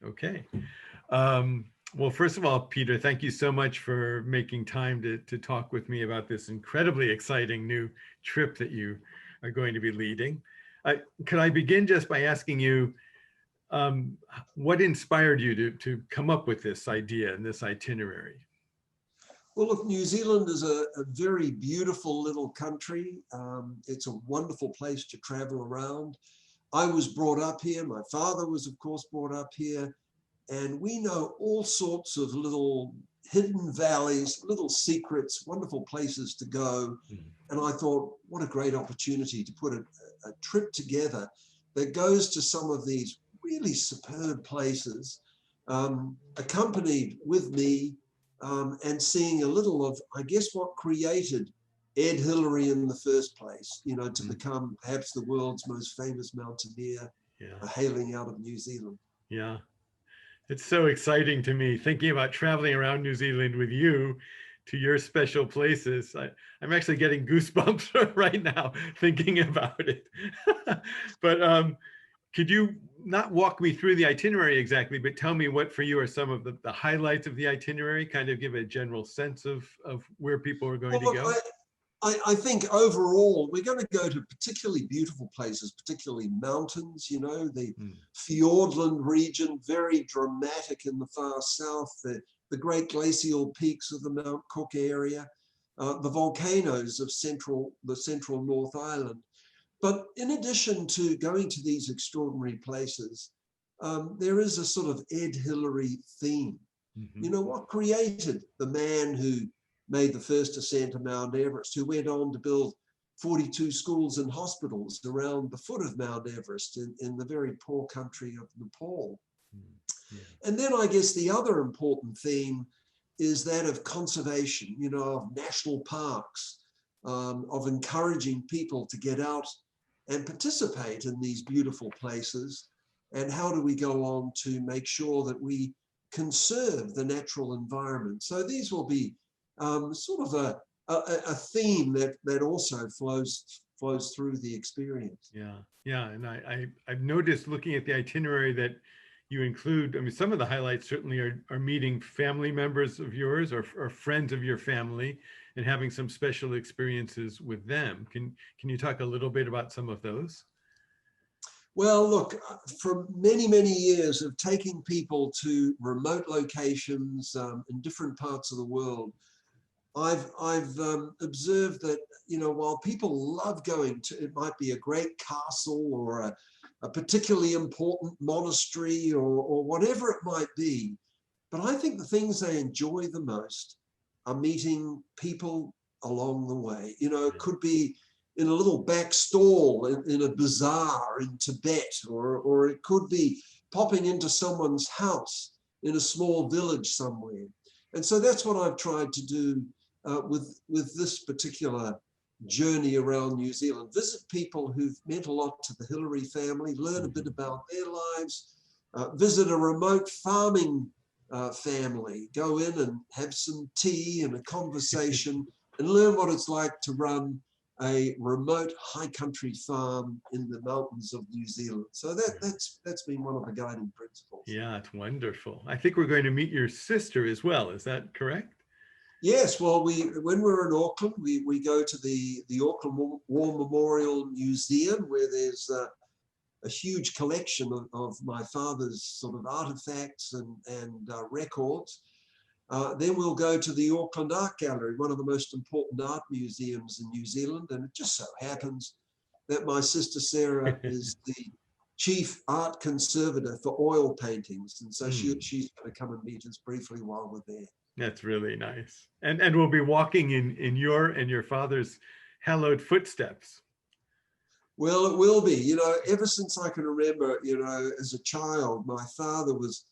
Okay. Well, first of all, Peter, thank you so much for making time to talk with me about this incredibly exciting new trip that you are going to be leading. Could I begin just by asking you, what inspired you to come up with this idea and this itinerary? Well, look, New Zealand is a very beautiful little country. It's a wonderful place to travel around. I was brought up here. My father was, of course, brought up here. And we know all sorts of little hidden valleys, little secrets, wonderful places to go. And I thought, what a great opportunity to put a trip together that goes to some of these really superb places, accompanied with me, and seeing a little of, I guess, what created Ed Hillary in the first place, you know, to become perhaps the world's most famous mountaineer, hailing out of New Zealand. Yeah. It's so exciting to me thinking about traveling around New Zealand with you to your special places. I'm actually getting goosebumps right now thinking about it. But could you not walk me through the itinerary exactly, but tell me what for you are some of the highlights of the itinerary, kind of give a general sense of where people are going to go? I think overall, we're going to go to particularly beautiful places, particularly mountains, you know, the Fiordland region, very dramatic in the far south, the great glacial peaks of the Mount Cook area, the volcanoes of the central North Island. But in addition to going to these extraordinary places, there is a sort of Ed Hillary theme. You know, what created the man who made the first ascent of Mount Everest, who went on to build 42 schools and hospitals around the foot of Mount Everest in the very poor country of Nepal. And then I guess the other important theme is that of conservation, you know, of national parks, of encouraging people to get out and participate in these beautiful places. And how do we go on to make sure that we conserve the natural environment? So these will be sort of a theme that also flows through the experience. Yeah, and I've noticed looking at the itinerary that you include, I mean, some of the highlights certainly are meeting family members of yours or friends of your family and having some special experiences with them. Can you talk a little bit about some of those? Well, look, for many, many years of taking people to remote locations in different parts of the world, I've observed that, you know, while people love going to, it might be a great castle or a particularly important monastery or whatever it might be, but I think the things they enjoy the most are meeting people along the way. You know, it could be in a little back stall in a bazaar in Tibet, or it could be popping into someone's house in a small village somewhere. And so that's what I've tried to do with this particular journey around New Zealand. Visit people who've meant a lot to the Hillary family, learn a bit about their lives, visit a remote farming family, go in and have some tea and a conversation and learn what it's like to run a remote high country farm in the mountains of New Zealand. So that's been one of the guiding principles. Yeah, it's wonderful. I think we're going to meet your sister as well. Is that correct? Yes, well, when we're in Auckland, we go to the Auckland War Memorial Museum, where there's a huge collection of my father's sort of artifacts and records. Then we'll go to the Auckland Art Gallery, one of the most important art museums in New Zealand. And it just so happens that my sister Sarah is the chief art conservator for oil paintings. And so she's going to come and meet us briefly while we're there. That's really nice. And we'll be walking in your and your father's hallowed footsteps. Well, it will be. You know, ever since I can remember, you know, as a child, my father was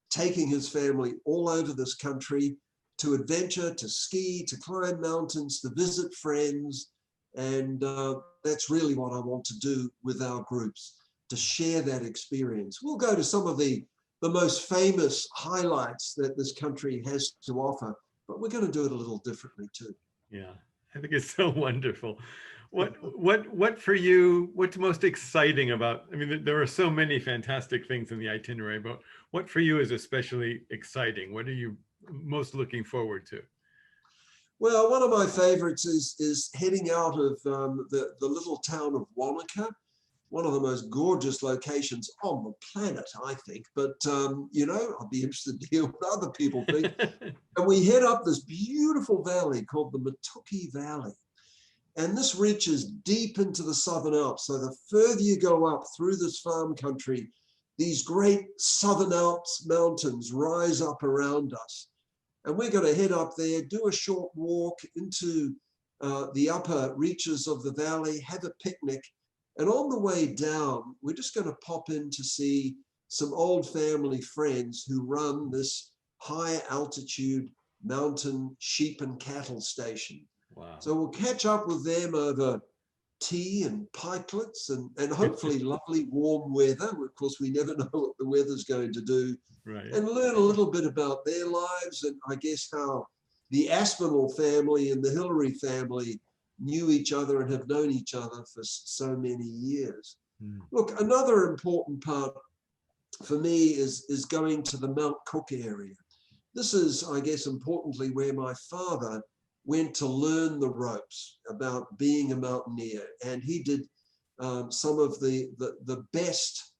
taking his family all over this country to adventure, to ski, to climb mountains, to visit friends. And that's really what I want to do with our groups, to share that experience. We'll go to some of the most famous highlights that this country has to offer, but we're going to do it a little differently too. Yeah, I think it's so wonderful. What for you, what's most exciting about, I mean, there are so many fantastic things in the itinerary, but what for you is especially exciting? What are you most looking forward to? Well, one of my favorites is heading out of the little town of Wanaka, one of the most gorgeous locations on the planet, I think. But, you know, I'd be interested to hear what other people think. And we head up this beautiful valley called the Matuki Valley. And this reaches deep into the Southern Alps. So the further you go up through this farm country, these great Southern Alps mountains rise up around us. And we're going to head up there, do a short walk into the upper reaches of the valley, have a picnic. And on the way down, we're just going to pop in to see some old family friends who run this high altitude mountain sheep and cattle station. Wow. So we'll catch up with them over tea and pikelets and hopefully lovely warm weather. Of course, we never know what the weather's going to do. Right. And learn a little bit about their lives and I guess how the Aspinall family and the Hillary family knew each other and have known each other for so many years. Mm. Look, another important part for me is going to the Mount Cook area. This is, I guess, importantly, where my father went to learn the ropes about being a mountaineer. And he did some of the best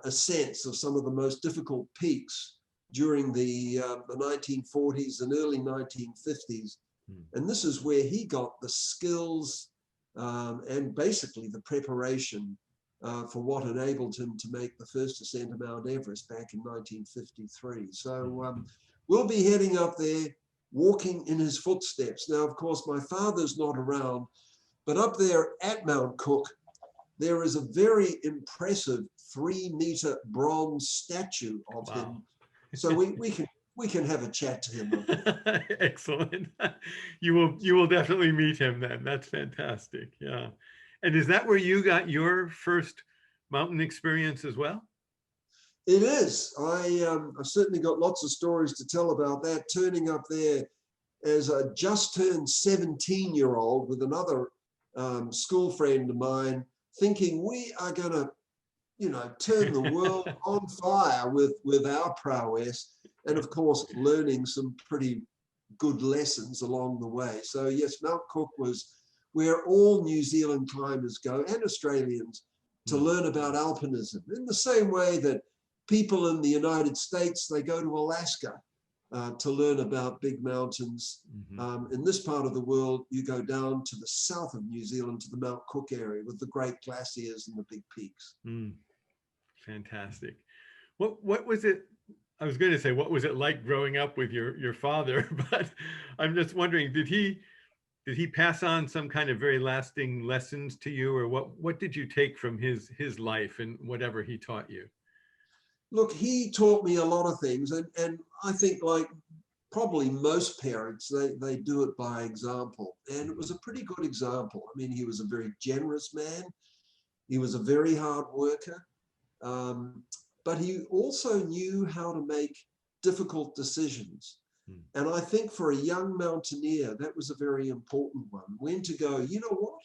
ascents of some of the most difficult peaks during the 1940s and early 1950s. And this is where he got the skills and basically the preparation for what enabled him to make the first ascent of Mount Everest back in 1953. So we'll be heading up there, walking in his footsteps. Now, of course, my father's not around, but up there at Mount Cook, there is a very impressive 3-meter bronze statue of him. So we can have a chat to him. Excellent. You will definitely meet him then. That's fantastic. Yeah. And is that where you got your first mountain experience as well? It is. I've certainly got lots of stories to tell about that. Turning up there as a just turned 17-year-old with another school friend of mine, thinking we are going to, you know, turn the world on fire with our prowess, and of course learning some pretty good lessons along the way. So yes, Mount Cook was where all New Zealand climbers go, and Australians, to learn about alpinism, in the same way that people in the United States, they go to Alaska to learn about big mountains. In this part of the world, you go down to the south of New Zealand to the Mount Cook area with the great glaciers and the big peaks. Fantastic. What was it? I was going to say, what was it like growing up with your father? But I'm just wondering, did he pass on some kind of very lasting lessons to you, or what did you take from his life and whatever he taught you? Look, he taught me a lot of things, and I think, like probably most parents, they do it by example. And it was a pretty good example. I mean, he was a very generous man. He was a very hard worker. But he also knew how to make difficult decisions. And I think for a young mountaineer, that was a very important one. When to go, you know what?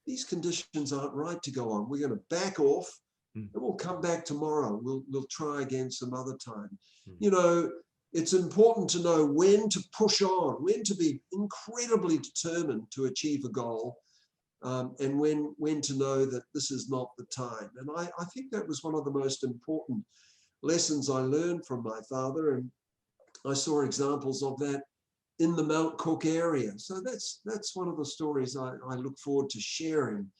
These conditions aren't right to go on. We're going to back off. And we'll come back tomorrow. We'll try again some other time. You know, it's important to know when to push on, when to be incredibly determined to achieve a goal, and when to know that this is not the time. And I think that was one of the most important lessons I learned from my father. And I saw examples of that in the Mount Cook area. So that's one of the stories I look forward to sharing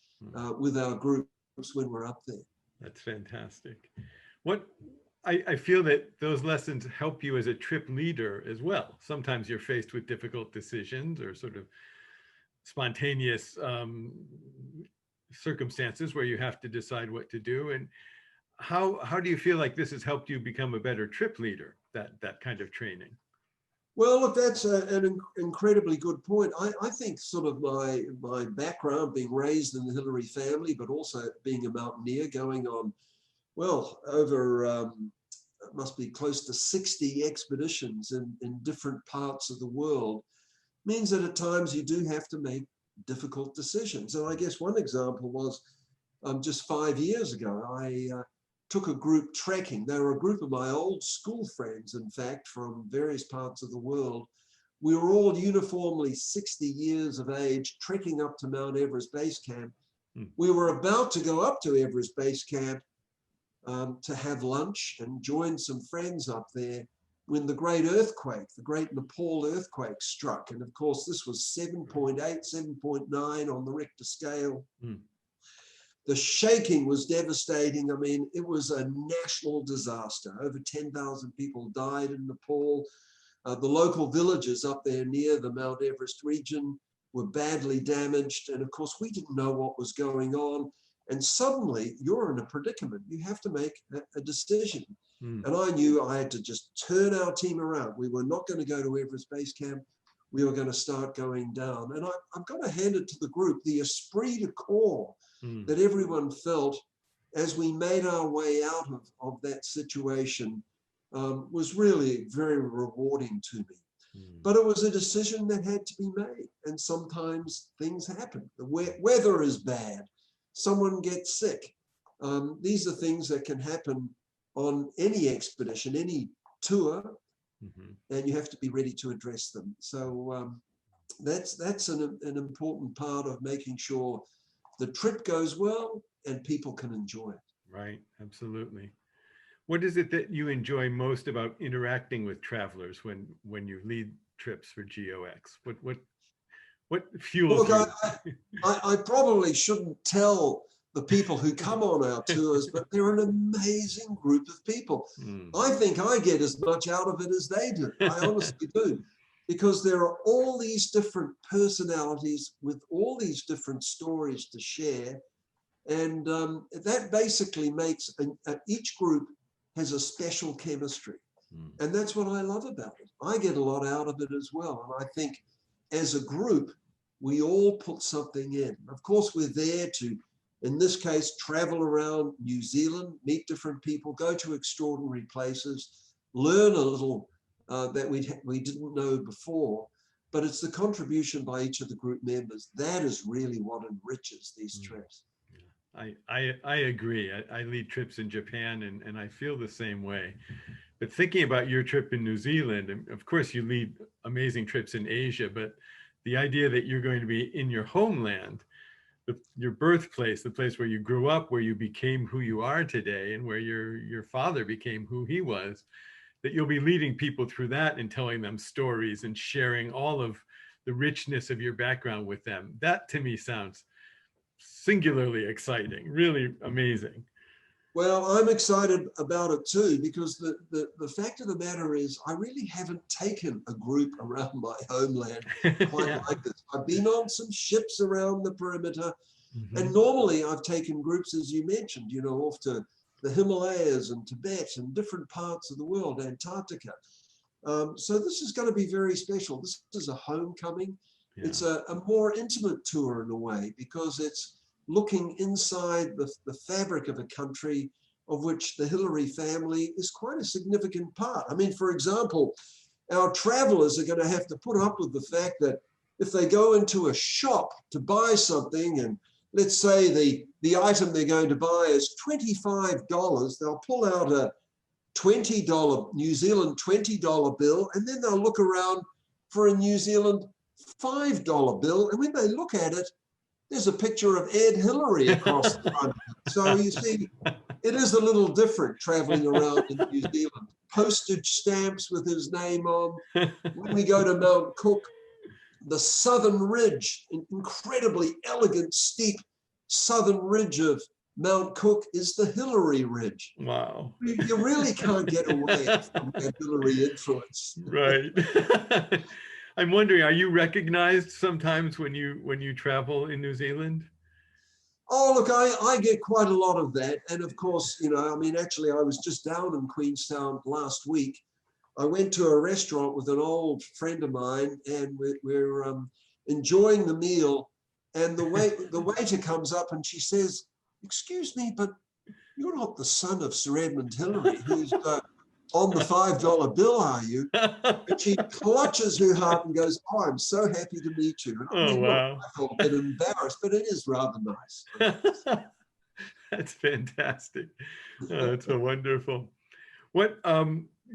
with our groups when we're up there. That's fantastic. I feel that those lessons help you as a trip leader as well. Sometimes you're faced with difficult decisions or sort of spontaneous circumstances where you have to decide what to do. And how do you feel like this has helped you become a better trip leader, that kind of training? Well, look, that's an incredibly good point. I think sort of my background, being raised in the Hillary family, but also being a mountaineer, going on, well, over, it must be close to 60 expeditions in different parts of the world, means that at times you do have to make difficult decisions. And I guess one example was just 5 years ago, I took a group trekking. They were a group of my old school friends, in fact, from various parts of the world. We were all uniformly 60 years of age, trekking up to Mount Everest Base Camp. We were about to go up to Everest Base Camp to have lunch and join some friends up there when the great earthquake, the great Nepal earthquake struck. And of course, this was 7.8, 7.9 on the Richter scale. The shaking was devastating. I mean, it was a national disaster. Over 10,000 people died in Nepal. The local villages up there near the Mount Everest region were badly damaged. And of course, we didn't know what was going on. And suddenly you're in a predicament. You have to make a decision. And I knew I had to just turn our team around. We were not going to go to Everest Base Camp. We were going to start going down. And I've got to hand it to the group, the esprit de corps that everyone felt as we made our way out of that situation was really very rewarding to me. But it was a decision that had to be made. And sometimes things happen. The weather is bad. Someone gets sick. These are things that can happen on any expedition, any tour, and you have to be ready to address them. So that's an important part of making sure the trip goes well and people can enjoy it. Right, absolutely. What is it that you enjoy most about interacting with travelers when you lead trips for GeoEx? What fuels Look, you? I probably shouldn't tell the people who come on our tours, but they're an amazing group of people. I think I get as much out of it as they do. I honestly do, because there are all these different personalities with all these different stories to share. And that basically makes each group has a special chemistry. And that's what I love about it. I get a lot out of it as well. And I think as a group, we all put something in. Of course, we're there to, in this case, travel around New Zealand, meet different people, go to extraordinary places, learn a little that we didn't know before. But it's the contribution by each of the group members. That is really what enriches these trips. I agree. I lead trips in Japan and I feel the same way. But thinking about your trip in New Zealand, and of course you lead amazing trips in Asia, but the idea that you're going to be in your homeland, your birthplace, the place where you grew up, where you became who you are today, and where your father became who he was, that you'll be leading people through that and telling them stories and sharing all of the richness of your background with them. That to me sounds singularly exciting, really amazing. Well, I'm excited about it too, because the fact of the matter is I really haven't taken a group around my homeland quite like this. I've been on some ships around the perimeter, and normally I've taken groups, as you mentioned, you know, off to the Himalayas and Tibet and different parts of the world, Antarctica. So this is going to be very special. This is a homecoming. It's a more intimate tour in a way, because it's looking inside the fabric of a country of which the Hillary family is quite a significant part. I mean, for example, our travelers are going to have to put up with the fact that if they go into a shop to buy something, and let's say the item they're going to buy is $25, they'll pull out a $20 New Zealand $20 bill, and then they'll look around for a New Zealand $5 bill, and when they look at it, there's a picture of Ed Hillary across the front. So you see, it is a little different traveling around in New Zealand. Postage stamps with his name on. When we go to Mount Cook, the southern ridge, an incredibly elegant, steep southern ridge of Mount Cook is the Hillary Ridge. Wow. You really can't get away from that Hillary influence. Right. I'm wondering, are you recognized sometimes when you travel in New Zealand? Oh, look, I get quite a lot of that. And of course, you know, I mean, actually, I was just down in Queenstown last week. I went to a restaurant with an old friend of mine, and we're enjoying the meal. And the waiter comes up and she says, "Excuse me, but you're not the son of Sir Edmund Hillary, who's on the $5 bill, are you? And she clutches her heart and goes, oh, I'm so happy to meet you. And I Oh, mean, look, wow. I felt a bit embarrassed, but it is rather nice. That's fantastic. Oh, that's so wonderful. What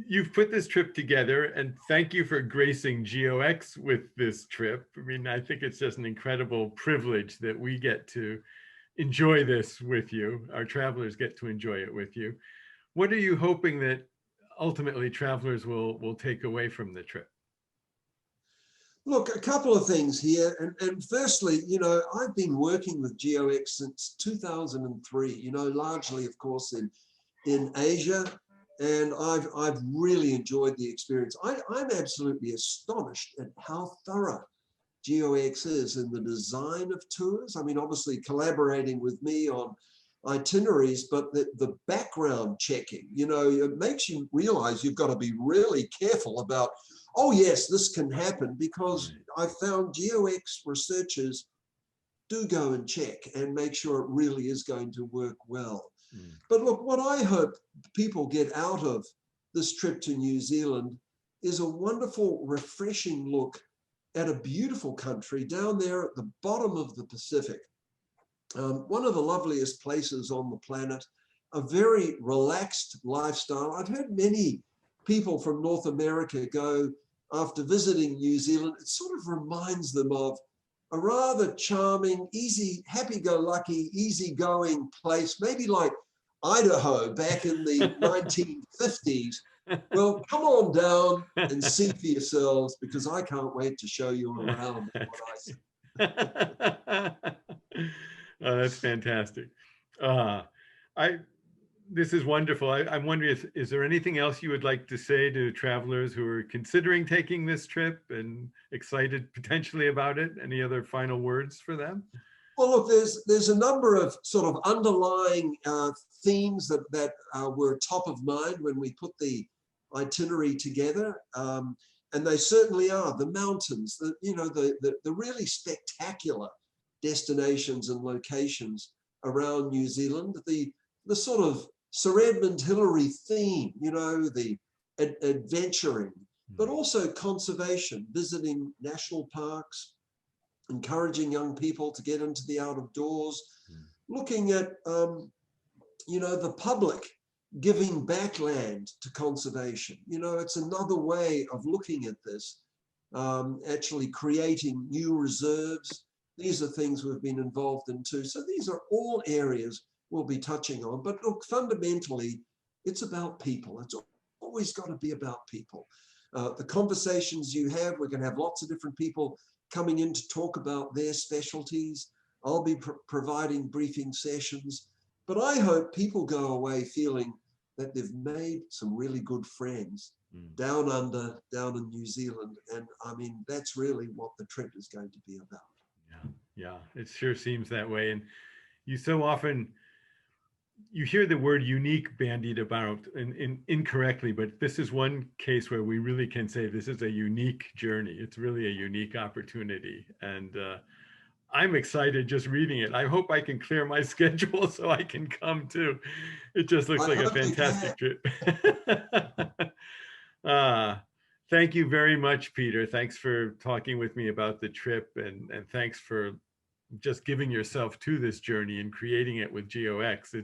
you've put this trip together, and thank you for gracing GeoEx with this trip. I mean, I think it's just an incredible privilege that we get to enjoy this with you. Our travelers get to enjoy it with you. What are you hoping that ultimately travelers will take away from the trip? Look, a couple of things here. And firstly, you know, I've been working with GeoEx since 2003, you know, largely, of course, in Asia. And I've really enjoyed the experience. I'm absolutely astonished at how thorough GeoEx is in the design of tours. I mean, obviously collaborating with me on itineraries, but the background checking, you know, it makes you realize you've got to be really careful about, oh yes, this can happen, because I found GeoEx researchers do go and check and make sure it really is going to work well. But look, what I hope people get out of this trip to New Zealand is a wonderful, refreshing look at a beautiful country down there at the bottom of the Pacific. One of the loveliest places on the planet, a very relaxed lifestyle. I've heard many people from North America go after visiting New Zealand. It sort of reminds them of a rather charming, easy, happy-go-lucky, easygoing place, maybe like Idaho back in the 1950s. Well, come on down and see for yourselves, because I can't wait to show you around what I see. Oh, that's fantastic. I This is wonderful. I'm wondering, is there anything else you would like to say to travelers who are considering taking this trip and excited potentially about it? Any other final words for them? Well, look, there's a number of sort of underlying themes that were top of mind when we put the itinerary together, and they certainly are the mountains, the really spectacular destinations and locations around New Zealand, the sort of Sir Edmund Hillary theme, you know, the adventuring, but also conservation, visiting national parks, encouraging young people to get into the out of doors, looking at, you know, the public giving back land to conservation. You know, it's another way of looking at this, actually creating new reserves. These are things we've been involved in too. So these are all areas we'll be touching on. But look, fundamentally, it's about people. It's always got to be about people. The conversations you have, we're going to have lots of different people coming in to talk about their specialties. I'll be providing briefing sessions, but I hope people go away feeling that they've made some really good friends down under, down in New Zealand. And I mean, that's really what the trip is going to be about. Yeah, it sure seems that way. And you so often, you hear the word unique bandied about incorrectly, but this is one case where we really can say this is a unique journey. It's really a unique opportunity. And I'm excited just reading it. I hope I can clear my schedule so I can come too. It just looks like a fantastic trip. Thank you very much, Peter. Thanks for talking with me about the trip, and thanks for just giving yourself to this journey and creating it with GeoEx.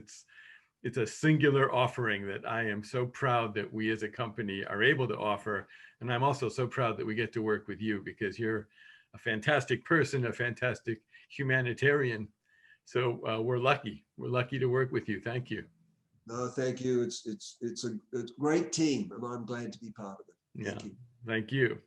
It's a singular offering that I am so proud that we as a company are able to offer. And I'm also so proud that we get to work with you, because you're a fantastic person, a fantastic humanitarian. So we're lucky. We're lucky to work with you. Thank you. No, thank you. It's a great team, and I'm glad to be part of it. Thank you. Thank you.